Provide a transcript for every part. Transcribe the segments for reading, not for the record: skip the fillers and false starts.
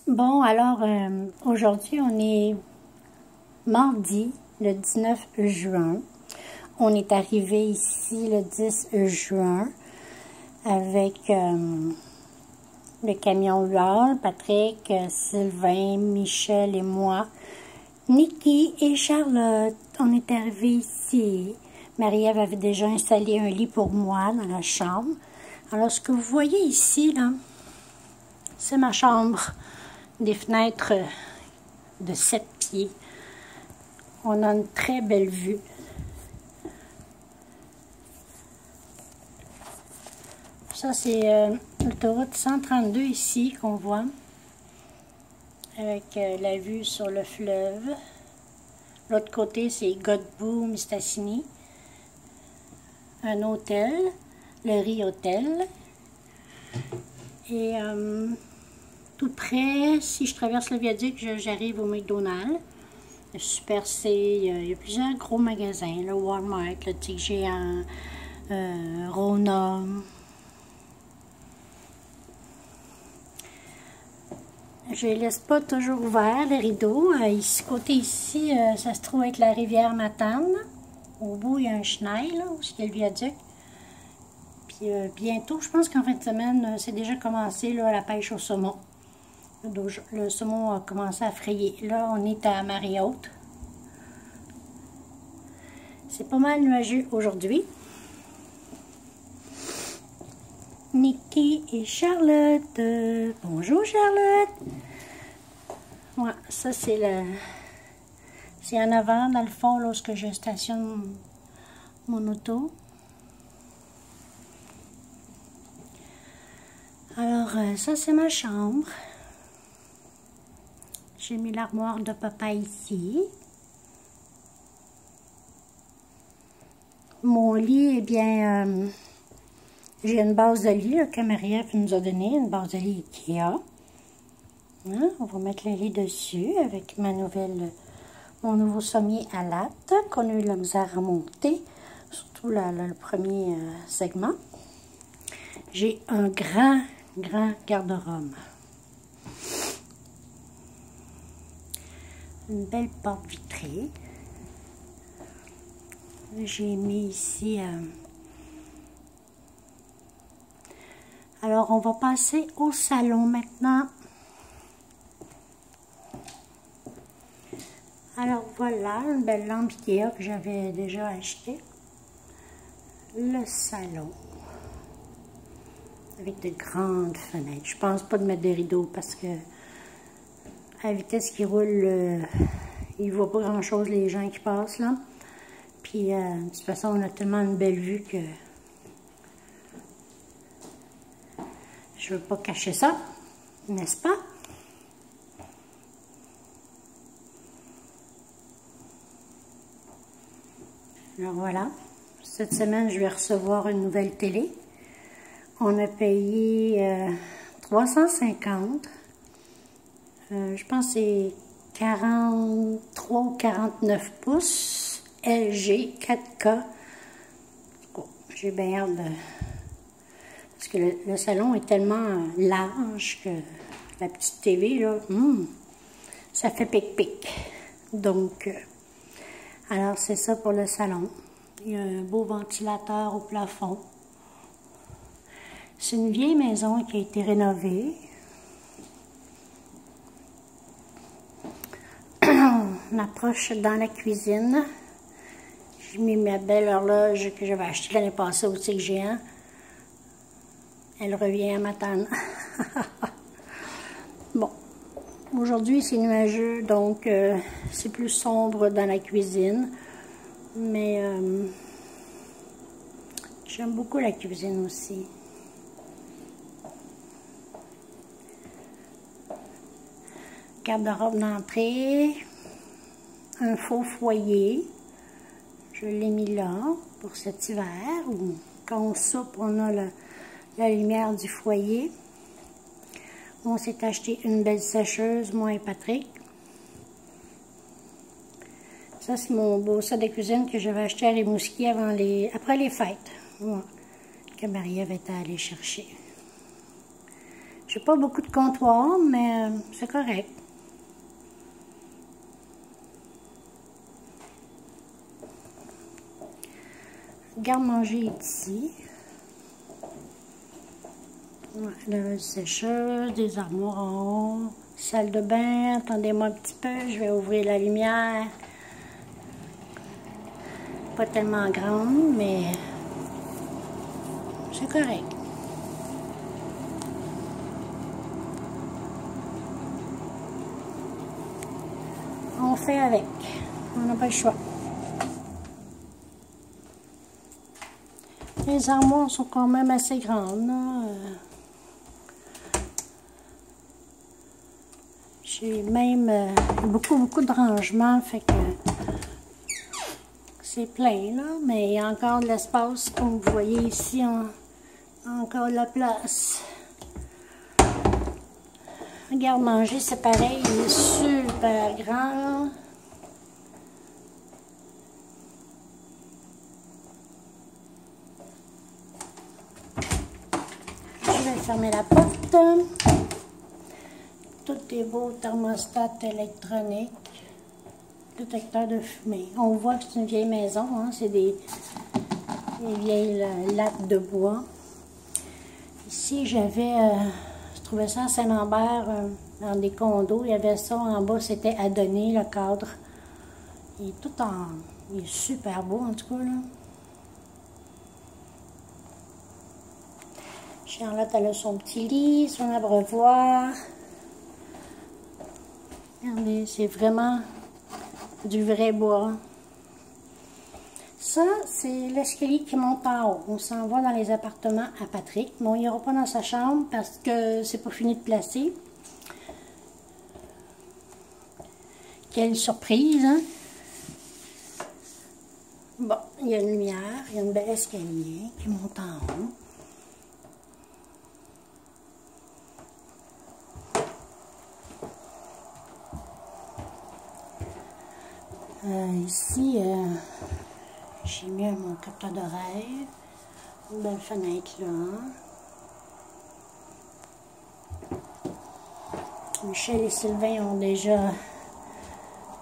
Bon, alors, aujourd'hui, on est mardi, le 19 juin. On est arrivé ici le 10 juin avec le camion UAL, Patrick, Sylvain, Michel et moi, Nikki et Charlotte. On est arrivé ici. Marie-Ève avait déjà installé un lit pour moi dans la chambre. Alors, ce que vous voyez ici, là, c'est ma chambre. Des fenêtres de 7 pieds. On a une très belle vue. Ça, c'est l'autoroute 132 ici qu'on voit, avec la vue sur le fleuve. L'autre côté, c'est Godbout, Mistassini. Un hôtel, le Riz Hôtel. Et tout près, si je traverse le viaduc, j'arrive au McDonald's. Le Super C, il y a plusieurs gros magasins, le Walmart, le Tic Géant, Rona. Je les laisse pas toujours ouverts, les rideaux. Ici, côté ici, ça se trouve être la rivière Matane. Au bout, il y a un chenil, là, où il y a le viaduc. Puis bientôt, je pense qu'en fin de semaine, c'est déjà commencé là, la pêche au saumon. Le saumon a commencé à frayer. Là, on est à marée haute. C'est pas mal nuageux aujourd'hui. Nikki et Charlotte. Bonjour Charlotte. Ouais, ça c'est c'est en avant, dans le fond, lorsque je stationne mon auto. Alors, ça c'est ma chambre. J'ai mis l'armoire de papa ici. Mon lit, eh bien, j'ai une base de lit là, que Marie-Ève nous a donné, une base de lit Ikea. Hein? On va mettre le lit dessus avec mon nouveau sommier à latte qu'on a eu la misère à monter, surtout le premier segment. J'ai un grand garde-robe. Une belle porte vitrée. J'ai mis ici... Alors, on va passer au salon maintenant. Alors, voilà, une belle lampe Ikea que j'avais déjà achetée. Le salon. Avec de grandes fenêtres. Je pense pas de mettre des rideaux parce que à la vitesse qui roule, il ne voit pas grand-chose les gens qui passent là. Puis, de toute façon, on a tellement une belle vue que je ne veux pas cacher ça, n'est-ce pas? Alors voilà, cette semaine, je vais recevoir une nouvelle télé. On a payé 350. Je pense que c'est 43 ou 49 pouces. LG 4K. Oh, j'ai bien hâte de... Parce que le salon est tellement large que la petite TV, là, ça fait pic-pic. Donc, alors c'est ça pour le salon. Il y a un beau ventilateur au plafond. C'est une vieille maison qui a été rénovée. On approche dans la cuisine. J'ai mis ma belle horloge que j'avais achetée l'année passée au Tic Géant. Elle revient à Matane. Bon, aujourd'hui c'est nuageux, donc c'est plus sombre dans la cuisine. Mais j'aime beaucoup la cuisine aussi. Garde-robe d'entrée. Un faux foyer. Je l'ai mis là pour cet hiver. Où, quand on soupe, on a la lumière du foyer. On s'est acheté une belle sécheuse, moi et Patrick. Ça, c'est mon beau set de cuisine que j'avais acheté à Rimouski après les fêtes. Ouais, que Marie-Ève était allée chercher. J'ai pas beaucoup de comptoir, mais c'est correct. Garde-manger est ici. Ouais, la sécheuse, des armoires en haut. Salle de bain, attendez-moi un petit peu, je vais ouvrir la lumière. Pas tellement grande, mais c'est correct. On fait avec. On n'a pas le choix. Les armoires sont quand même assez grandes, là. J'ai même beaucoup de rangements, fait que c'est plein, là, mais il y a encore de l'espace, comme vous voyez ici, encore de la place. Le garde-manger, c'est pareil, il est super grand. Je vais fermer la porte. Tout est beau, thermostat électronique, détecteur de fumée. On voit que c'est une vieille maison, hein, c'est des vieilles lattes de bois. Ici, je trouvais ça à Saint-Lambert, dans des condos. Il y avait ça en bas, c'était à donner, le cadre. Il est il est super beau, en tout cas, là. Charlotte, elle a son petit lit, son abreuvoir. Regardez, c'est vraiment du vrai bois. Ça, c'est l'escalier qui monte en haut. On s'en va dans les appartements à Patrick. Bon, il n'ira pas dans sa chambre parce que c'est pas fini de placer. Quelle surprise, hein? Bon, il y a une lumière, il y a une belle escalier qui monte en haut. Ici, j'ai mis mon capteur d'oreille, une belle fenêtre là. Michel et Sylvain ont déjà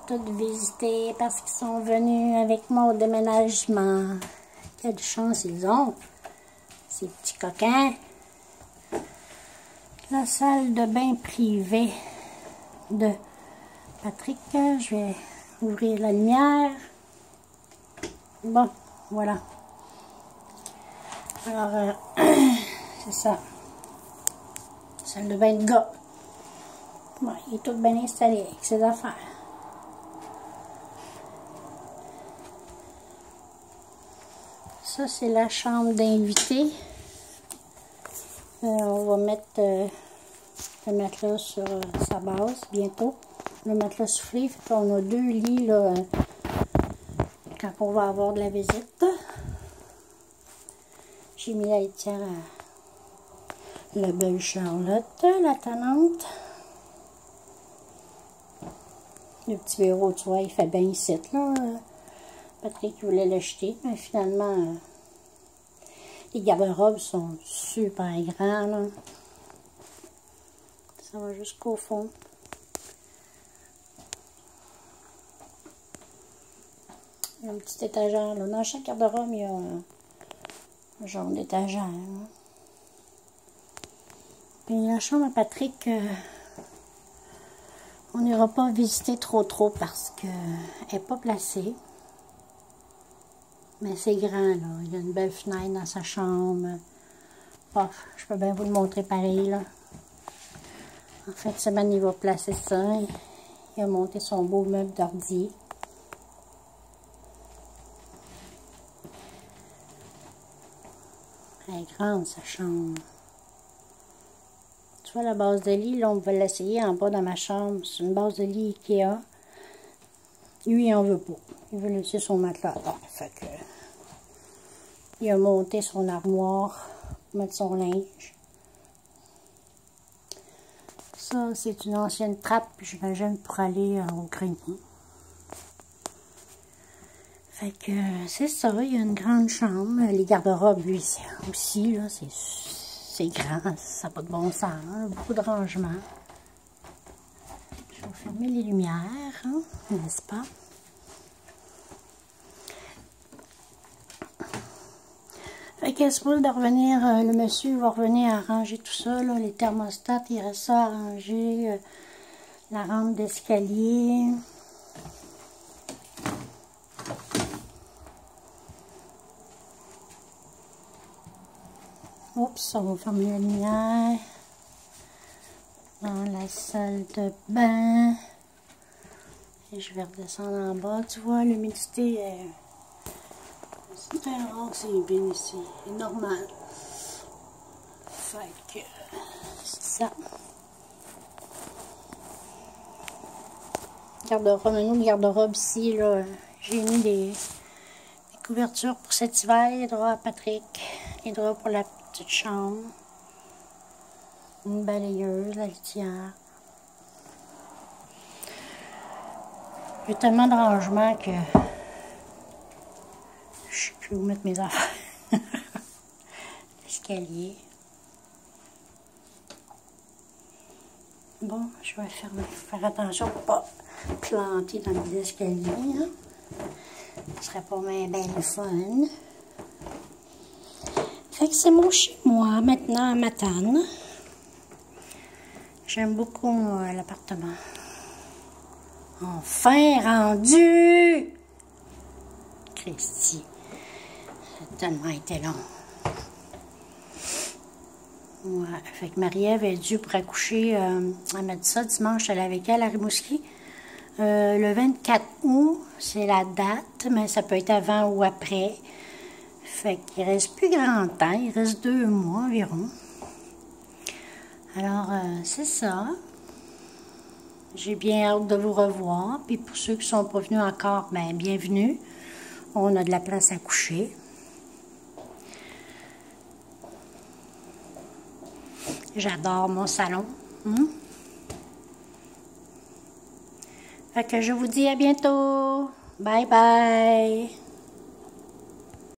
tout visité parce qu'ils sont venus avec moi au déménagement. Quelle chance ils ont, ces petits coquins. La salle de bain privée de Patrick, je vais ouvrir la lumière. Bon, voilà. Alors, c'est ça. Salle de bain de gars. Bon, il est tout bien installé avec ses affaires. Ça, c'est la chambre d'invité. On va mettre le matelas sur sa base bientôt. Le matelas soufflé, on a 2 lits là, quand on va avoir de la visite. J'ai mis la litière à la belle Charlotte, la tannante. Le petit bureau, tu vois, il fait bien ici, là. Patrick voulait l'acheter, mais finalement, les garde-robes sont super grands, là. Ça va jusqu'au fond. Il y a une petite étagère, là. Dans chaque garde-robe, il y a un genre d'étagère. Puis la chambre à Patrick, on n'ira pas visiter trop parce qu'elle n'est pas placée. Mais c'est grand, là. Il y a une belle fenêtre dans sa chambre. Pof, je peux bien vous le montrer pareil, là. En fait, semaine, il va placer ça. Il a monté son beau meuble d'ordi. Elle est grande, sa chambre. Tu vois, la base de lit, là, on va l'essayer en bas dans ma chambre. C'est une base de lit Ikea. Lui, il en veut pas. Il veut laisser son matelas. Bon, fait que... Il a monté son armoire pour mettre son linge. Ça, c'est une ancienne trappe, j'imagine, pour aller au grenier. Fait que c'est ça, il y a une grande chambre. Les garde-robes, lui, aussi, là, c'est grand, ça n'a pas de bon sens, hein? Beaucoup de rangements. Je vais fermer les lumières, hein, n'est-ce pas? Fait qu'elle se de revenir, le monsieur va revenir arranger tout ça, là, les thermostats, il reste ça à arranger, la rampe d'escalier. Oups, on va fermer la lumière. Dans la salle de bain. Et je vais redescendre en bas. Tu vois, l'humidité est... C'est très rare que c'est bien ici. C'est normal. Fait que... C'est ça. Garde-robe, un autre garde-robe ici, là. J'ai mis des couvertures pour cet hiver. Les draps à Patrick. Les draps pour la petite chambre. Une balayeuse, la litière. J'ai tellement de rangements que je sais plus où mettre mes affaires. L'escalier. Bon, je vais faire attention pour ne pas planter dans les escaliers. Hein. Ce serait pas bien le fun. Fait que c'est mon chez moi maintenant à Matane. J'aime beaucoup l'appartement. Enfin rendu! Christy, ça a tellement été long. Ouais, fait que Marie-Ève est due pour accoucher, elle m'a dit ça dimanche, elle est avec elle à Rimouski. Le 24 août, c'est la date, mais ça peut être avant ou après. Fait qu'il reste plus grand temps, il reste 2 mois environ. Alors, c'est ça. J'ai bien hâte de vous revoir. Puis pour ceux qui ne sont pas venus encore, ben bienvenue. On a de la place à coucher. J'adore mon salon. Fait que je vous dis à bientôt. Bye bye.